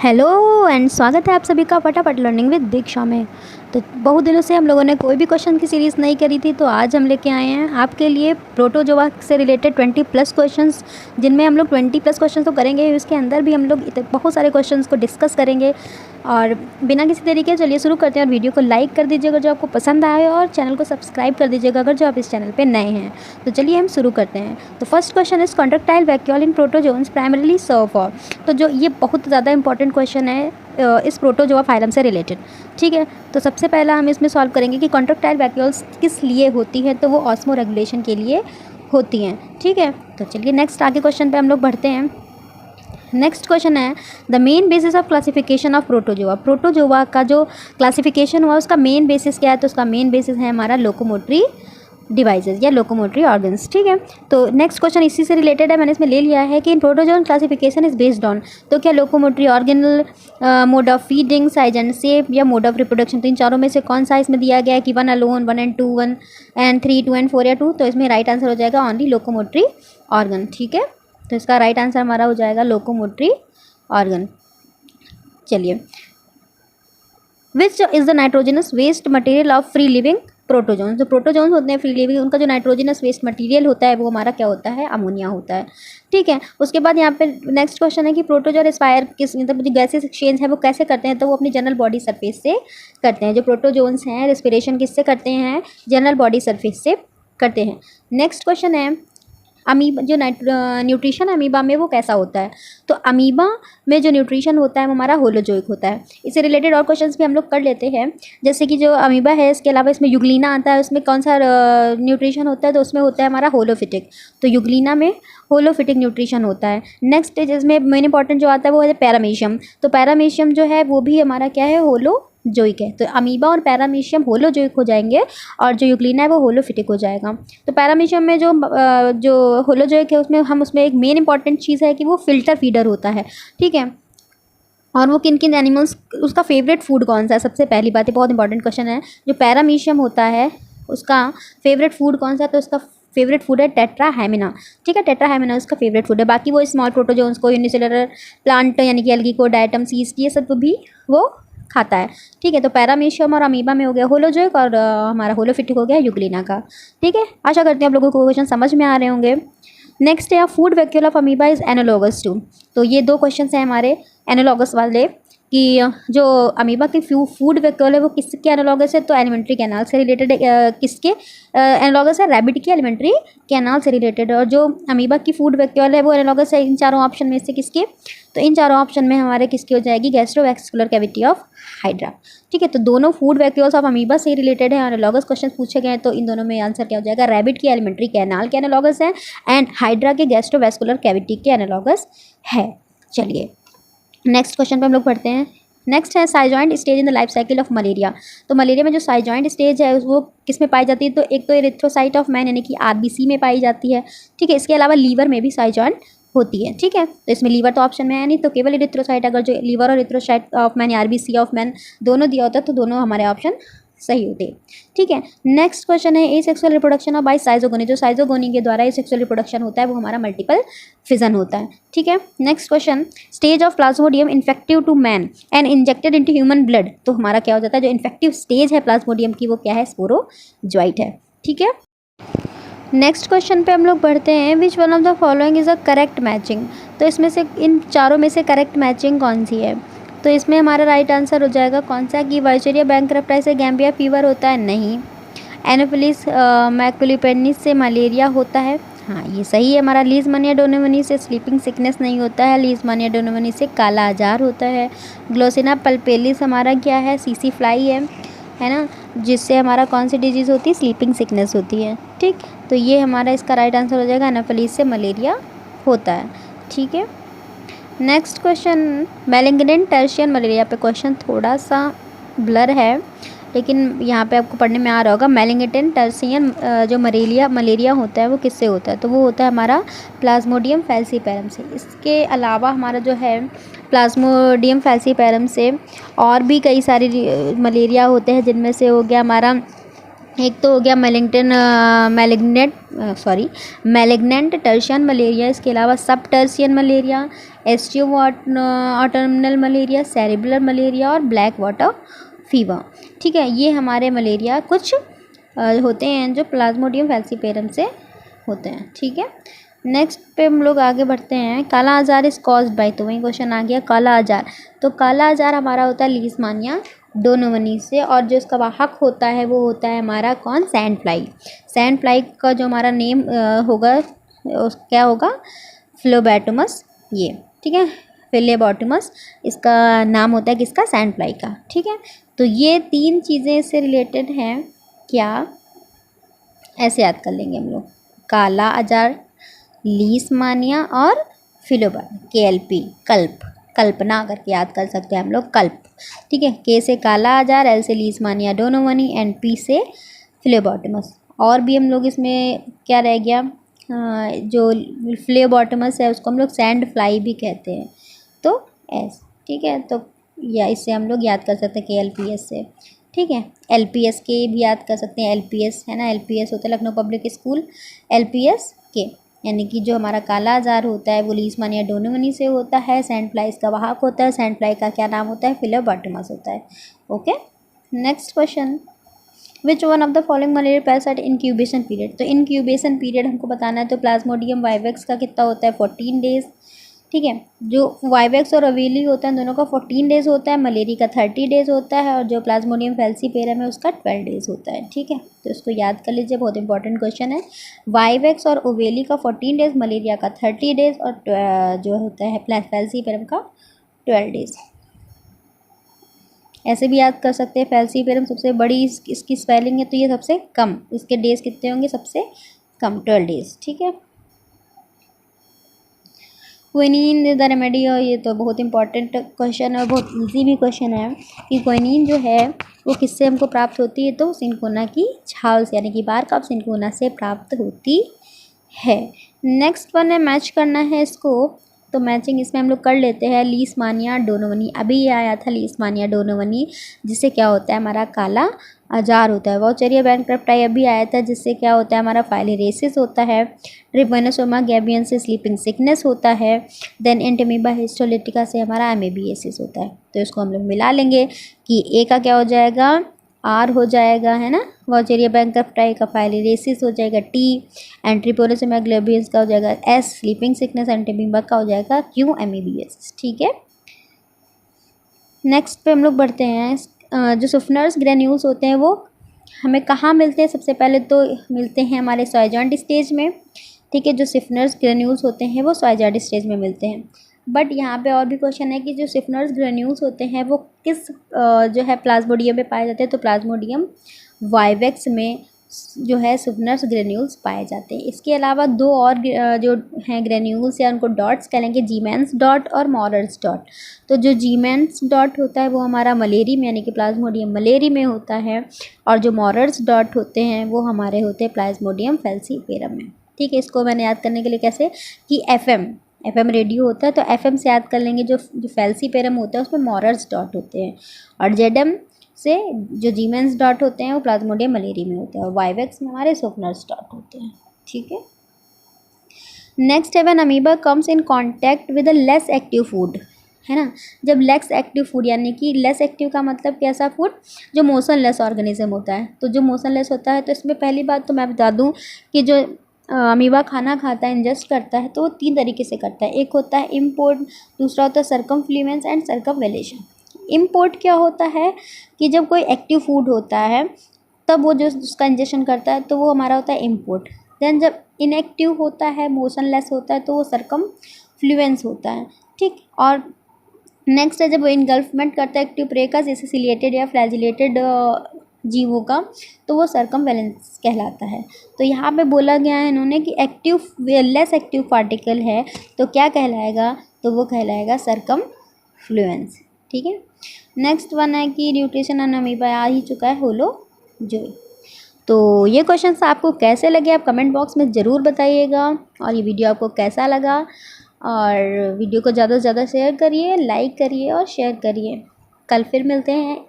Hello and स्वागत है आप सभी का फटाफट लर्निंग विद दीक्षा में। तो बहुत दिनों से हम लोगों ने कोई भी क्वेश्चन की सीरीज़ नहीं करी थी, तो आज हम लेके आए हैं आपके लिए प्रोटोजोआ से रिलेटेड 20+ क्वेश्चंस, जिनमें हम लोग 20+ क्वेश्चन तो करेंगे, उसके अंदर भी हम लोग बहुत सारे क्वेश्चंस को डिस्कस करेंगे। और बिना किसी तरीके चलिए शुरू करते हैं। और वीडियो को लाइक कर दीजिएगा जो आपको पसंद आए, और चैनल को सब्सक्राइब कर दीजिएगा अगर जो आप इस चैनल पर नए हैं। तो चलिए हम शुरू करते हैं। तो first question is contractile vacuole in protozoans primarily serve for. तो जो ये बहुत ज़्यादा इंपॉर्टेंट क्वेश्चन है इस प्रोटोजोआ फाइलम से रिलेटेड। ठीक है, तो सबसे पहला हम इसमें सॉल्व करेंगे कि कॉन्ट्रेक्टाइल वैक्यूल्स किस लिए होती है। तो वो ऑस्मो रेगुलेशन के लिए होती हैं। ठीक है, तो चलिए नेक्स्ट आगे क्वेश्चन पे हम लोग बढ़ते हैं। नेक्स्ट क्वेश्चन है the main basis of classification of protozoa. Protozoa का जो क्लासिफिकेशन हुआ उसका मेन बेसिस क्या है। तो उसका मेन बेसिस है हमारा लोकोमोटरी डिवाइसेस या लोकोमोटरी ऑर्गन्स। ठीक है, तो नेक्स्ट क्वेश्चन इसी से रिलेटेड है, मैंने इसमें ले लिया है कि in protozoan classification is based on. तो क्या locomotory organelle, mode of feeding, size and shape या मोड ऑफ रिप्रोडक्शन। तो इन चारों में से कौन सा इसमें दिया गया है कि 1 अलोन, 1 एंड 2, 1 एंड 3, 2 एंड 4 या 2। तो इसमें राइट आंसर हो जाएगा ओनली लोकोमोटरी ऑर्गन। ठीक है, तो इसका राइट आंसर हमारा हो जाएगा लोकोमोटरी ऑर्गन। चलिए, which is the nitrogenous waste material of free living protozoans. जो प्रोटोजोन्स होते हैं फ्री लिविंग, उनका जो नाइट्रोजनस वेस्ट मटेरियल होता है वो हमारा क्या होता है, अमोनिया होता है। ठीक है, उसके बाद यहाँ पे नेक्स्ट क्वेश्चन है कि प्रोटोजोआ रेस्पायर किस, मतलब जो गैसेस एक्सचेंज है वो कैसे करते हैं। तो वो अपनी जनरल बॉडी सरफेस से करते हैं। जो प्रोटोजोन्स हैं रेस्पिरेशन किससे करते हैं, जनरल बॉडी सरफेस से करते हैं। नेक्स्ट क्वेश्चन है अमीबा, जो न्यूट्रिशन अमीबा में वो कैसा होता है। तो अमीबा में जो न्यूट्रिशन होता है वो हमारा होलोजोइक होता है। इससे रिलेटेड और क्वेश्चंस भी हम लोग कर लेते हैं, जैसे कि जो अमीबा है इसके अलावा इसमें युग्लिना आता है, उसमें कौन सा न्यूट्रिशन होता है। तो उसमें होता है हमारा होलोफिटिक। तो युग्लिना में होलोफिटिक न्यूट्रिशन होता है। नेक्स्ट इसमें मेन इंपॉर्टेंट जो आता है वो है पैरामीशियम। तो पैरामीशियम जो है वो भी हमारा क्या है, होलोजोइक है। तो अमीबा और पैरामीशियम होलोजोइक हो जाएंगे, और जो यूग्लिना है वो होलोफिटिक हो जाएगा। तो पैरामीशियम में जो होलोजोइक है उसमें एक मेन इंपॉर्टेंट चीज़ है कि वो फिल्टर फीडर होता है। ठीक है, और वो किन किन एनिमल्स, उसका फेवरेट फूड कौन सा है। सबसे पहली बात है, बहुत इंपॉर्टेंट क्वेश्चन है, जो पैरामीशियम होता है उसका फेवरेट फूड कौन सा है। तो उसका फेवरेट फूड है टेट्राहेमिना। ठीक है, टेट्राहेमिना उसका फेवरेट फूड है। बाकी वो स्मॉल प्रोटोजोन्स को, यूनिसेलुलर प्लांट यानी कि एल्गी को, डायटम, सीस्ट, ये सब भी वो खाता है। ठीक है, तो पैरामीशियम और अमीबा में हो गया होलोजोइक, और हमारा होलोफिटिक हो गया युग्लिना का। ठीक है, आशा करते हैं आप लोगों को क्वेश्चन समझ में आ रहे होंगे। नेक्स्ट है food vacuole of amoeba is analogous to. तो ये दो क्वेश्चन हैं हमारे एनालॉगस वाले, कि जो अमीबा की फूड वैक्यूल है वो किसके एनालॉगस है। तो एलिमेंट्री कैनाल से रिलेटेड किसके एनालॉगस है, रैबिट की एलिमेंट्री कैनाल से रिलेटेड। और जो अमीबा की फूड वैक्यूल है वो एनालॉगस है इन चारों ऑप्शन में से किसके। तो इन चारों ऑप्शन में हमारे किसकी हो जाएगी, गैस्ट्रोवैस्कुलर कैविटी ऑफ हाइड्रा। ठीक है, तो दोनों फूड वैक्यूल्स ऑफ अमीबा से रिलेटेड है, एनालॉगस क्वेश्चन पूछे गए हैं। तो इन दोनों में आंसर क्या हो जाएगा, रैबिट की एलिमेंट्री कैनाल के एनालॉगस है, एंड हाइड्रा के गैस्ट्रोवैस्कुलर कैविटी के एनालॉगस है। चलिए नेक्स्ट क्वेश्चन पे हम लोग पढ़ते हैं। नेक्स्ट है schizont stage in the life cycle of malaria. तो मलेरिया में जो साइजॉइंट स्टेज है वो किस में पाई जाती है। तो एक तो एरिथ्रोसाइट ऑफ मैन यानी कि आरबीसी में पाई जाती है। ठीक है, इसके अलावा लीवर में भी साइजॉइंट होती है। ठीक है, तो इसमें लीवर तो ऑप्शन में है नहीं, तो केवल एरिथ्रोसाइट। अगर जो लीवर और erythrocyte of man, RBC of man दोनों दिया होता है तो दोनों हमारे ऑप्शन सही होते हैं। ठीक है, नेक्स्ट क्वेश्चन है asexual reproduction of by schizogony. जो साइजोगोनी के द्वारा एसेक्सुअल रिप्रोडक्शन होता है वो हमारा मल्टीपल फिजन होता है। ठीक है, next question stage of plasmodium infective to man and injected into human blood. तो हमारा क्या हो जाता है, जो इन्फेक्टिव स्टेज है प्लाज्मोडियम की वो क्या है, स्पोरोजोइट है। ठीक है, नेक्स्ट क्वेश्चन पे हम लोग बढ़ते हैं, which one of the following is a correct matching. तो इसमें से इन चारों में से करेक्ट मैचिंग कौन सी है। तो इसमें हमारा राइट आंसर हो जाएगा कौन सा, कि वाइचेरिया बैंक्रप्टाई से गैम्बिया फीवर होता है, नहीं। एनोफिलिस मैकुलिपेनिस से मलेरिया होता है, हाँ ये सही है हमारा। लीजमानिया डोनोवनी से स्लीपिंग सिकनेस नहीं होता है। लीजमानिया डोनोवनी से काला आजार होता है। ग्लोसिना पल्पेलिस हमारा क्या है, सीसी फ्लाई है ना, जिससे हमारा कौन सी डिजीज़ होती है, स्लीपिंग सिकनेस होती है। ठीक, तो ये हमारा इसका राइट आंसर हो जाएगा, एनाफिलिस से मलेरिया होता है। ठीक है, next question malignant tertian malaria पे क्वेश्चन थोड़ा सा ब्लर है, लेकिन यहाँ पे आपको पढ़ने में आ रहा होगा। मैलिग्नेंट टर्शियन जो मलेरिया होता है वो किससे होता है। तो वो होता है हमारा प्लाज्मोडियम फैल्सीपैरम से। इसके अलावा हमारा जो है प्लाज्मोडियम फैल्सीपैरम से और भी कई सारी मलेरिया होते हैं, जिनमें से हो गया हमारा एक तो हो गया मैलिग्नेंट टर्शियन मलेरिया, इसके अलावा subtertian malaria, aestivo autumnal malaria, cerebral malaria और ब्लैक वाटर फीवर। ठीक है, ये हमारे मलेरिया कुछ होते हैं जो प्लाज्मोडियम फैल्सीपेरम से होते हैं। ठीक है, नेक्स्ट पे हम लोग आगे बढ़ते हैं। काला आजार इज कॉज्ड बाय, तो वही क्वेश्चन आ गया काला आजार। तो काला आजार हमारा होता है लीशमानिया डोनोवनी से, और जो इसका वाहक होता है वो होता है हमारा कौन, सैंड फ्लाई। सैंड फ्लाई का जो हमारा नेम होगा क्या होगा, फ्लोबैटोमस, ये ठीक है, फिलेबॉटोमस इसका नाम होता है किसका, सैंड फ्लाई का। ठीक है, तो ये 3 चीज़ें इससे रिलेटेड हैं, क्या ऐसे याद कर लेंगे हम लोग, काला आजार, लीशमानिया और फिलोबा, KLP कल्पना करके याद कर सकते हैं हम लोग, कल्प। ठीक है, K से काला आजार, L से लीशमानिया डोनोवनी एंड P से फिलोबॉटोमस। और भी हम लोग इसमें क्या रह गया, जो फिलोबॉटोमस है उसको हम लोग सैंड फ्लाई भी कहते हैं, तो S। ठीक है, तो या इससे हम लोग याद कर सकते हैं KLPS से। ठीक है, LPS के भी याद कर सकते हैं, LPS है ना, LPS होता है लखनऊ पब्लिक स्कूल, LPS के, यानी कि जो हमारा काला आजार होता है वो लीशमानिया डोनोवनी से होता है, सैंड फ्लाई इसका वाहक होता है, सैंड फ्लाई का क्या नाम होता है, फिलोबॉटोमस होता है। Okay, next question, which one of the following malaria parasite incubation period. तो इंक्यूबेशन पीरियड हमको बताना है, तो प्लाज्मोडियम वाइवेक्स का कितना होता है, 14 डेज। ठीक है, जो वाइवेक्स और अवेली होता है दोनों का 14 डेज होता है, मलेरिया का 30 डेज होता है, और जो प्लाज्मोडियम फैल्सीपेरम है उसका 12 डेज होता है। ठीक है, तो इसको याद कर लीजिए, बहुत इंपॉर्टेंट क्वेश्चन है। वाइवेक्स और ओवेली का 14 डेज, मलेरिया का 30 डेज, और जो होता है फैल्सीपेरम का 12 डेज। ऐसे भी याद कर सकते हैं, फैल्सीपेरम सबसे बड़ी इसकी स्पेलिंग है, तो ये सबसे कम, इसके डेज कितने होंगे, सबसे कम 12 डेज। ठीक है, क्विनीन द रेमेडी, और ये तो बहुत इंपॉर्टेंट क्वेश्चन है, बहुत इजी भी क्वेश्चन है कि क्विनीन जो है वो किससे हमको प्राप्त होती है, तो सिनकोना की छाल से, यानी कि बार्क ऑफ सिनकोना से प्राप्त होती है। नेक्स्ट वन है, मैच करना है इसको, तो मैचिंग इसमें हम लोग कर लेते हैं, लीशमानिया डोनोवनी, अभी ये आया था लीशमानिया डोनोवनी, जिससे क्या होता है हमारा काला आजार होता है। वाउचेरिया बैंक्रप्टाई अभी आया था, जिससे क्या होता है हमारा फाइलेरियसिस होता है। ट्रिपैनोसोमा गैबियन से स्लीपिंग सिकनेस होता है। देन एंटेमीबा हिस्टोलिटिका से हमारा एमेबिएसिस होता है। तो इसको हम लोग मिला लेंगे कि ए का क्या हो जाएगा, आर हो जाएगा, है ना, वाउचेरिया बैंक्रप्टाई का फाइलेरियसिस हो जाएगा टी, एंड ट्रिपैनोसोमा गैबियन का हो जाएगा एस, स्लीपिंग सिकनेस, एंटेमीबा का हो जाएगा क्यू, एमेबिएसिस। ठीक है, नेक्स्ट पे हम लोग बढ़ते हैं। जो सुफनर्स ग्रेन्यूल्स होते हैं वो हमें कहाँ मिलते हैं, सबसे पहले तो मिलते हैं हमारे सॉयजाइंट स्टेज में। ठीक है, जो सिफनर्स ग्रेन्यूल्स होते हैं वो सॉयजाइंट स्टेज में मिलते हैं। बट यहाँ पे और भी क्वेश्चन है कि जो सिफनर्स ग्रेन्यूल्स होते हैं वो किस जो है प्लाज्मोडियम में पाए जाते हैं, तो प्लाज्मोडियम वाइवेक्स में जो है सिफनर्स ग्रेन्यूल्स पाए जाते हैं। इसके अलावा 2 और जो हैं ग्रेन्यूल्स या उनको डॉट्स कहेंगे, जीमेंस डॉट और मॉरर्स डॉट। तो जो जीमेंस डॉट होता है वो हमारा मलेरी में, यानी कि प्लाज्मोडियम मलेरी में होता है, और जो मॉरर्स डॉट होते हैं वो हमारे होते हैं प्लाज्मोडियम फैल्सीपेरम में। ठीक है, इसको मैंने याद करने के लिए कैसे कि एफएम रेडियो होता है, तो एफएम से याद कर लेंगे, जो फैल्सीपेरम होता है उसमें मॉरर्स डॉट होते हैं, और जेडएम से जो जीमेंस डॉट होते हैं वो प्लाज्मोडियम मलेरी में होते हैं, और वाइवेक्स में हमारे सोफनर्स डॉट होते हैं। ठीक है, नेक्स्ट है when amoeba comes in contact with a less active food, है ना। जब लेस एक्टिव फूड, यानी कि लेस एक्टिव का मतलब कैसा फूड, जो मोशनलेस ऑर्गेनिज्म होता है। तो जो मोशनलेस होता है, तो इसमें पहली बात तो मैं बता दूं कि जो अमीबा खाना खाता है, इंजेस्ट करता है, तो वो 3 तरीके से करता है। एक होता है इम्पोर्ट, दूसरा होता है सर्कमफ्ल्यूएंस एंड सर्कमवेलेशन। इम्पोर्ट क्या होता है कि जब कोई एक्टिव फूड होता है तब वो जो उसका इंजेक्शन करता है, तो वो हमारा होता है इम्पोर्ट। देन जब इनएक्टिव होता है, मोशनलेस होता है, तो वो सर्कमफ्ल्यूएंस होता है। ठीक, और नेक्स्ट है जब वो इनगल्फमेंट करता है एक्टिव प्रे का, जैसे सिलिएटेड या फ्लैजिलेटेड जीवों का, तो वो सर्कमवेलेंस कहलाता है। तो यहाँ पे बोला गया है इन्होंने कि एक्टिव लेस एक्टिव पार्टिकल है तो क्या कहलाएगा, तो वो कहलाएगा सर्कमफ्ल्यूएंस। ठीक है, नेक्स्ट वन है कि न्यूट्रिशन एंड अमीबा आ ही चुका है, होलो जो। तो ये क्वेश्चंस आपको कैसे लगे आप कमेंट बॉक्स में ज़रूर बताइएगा, और ये वीडियो आपको कैसा लगा, और वीडियो को ज़्यादा से ज़्यादा शेयर करिए, लाइक करिए और शेयर करिए। कल फिर मिलते हैं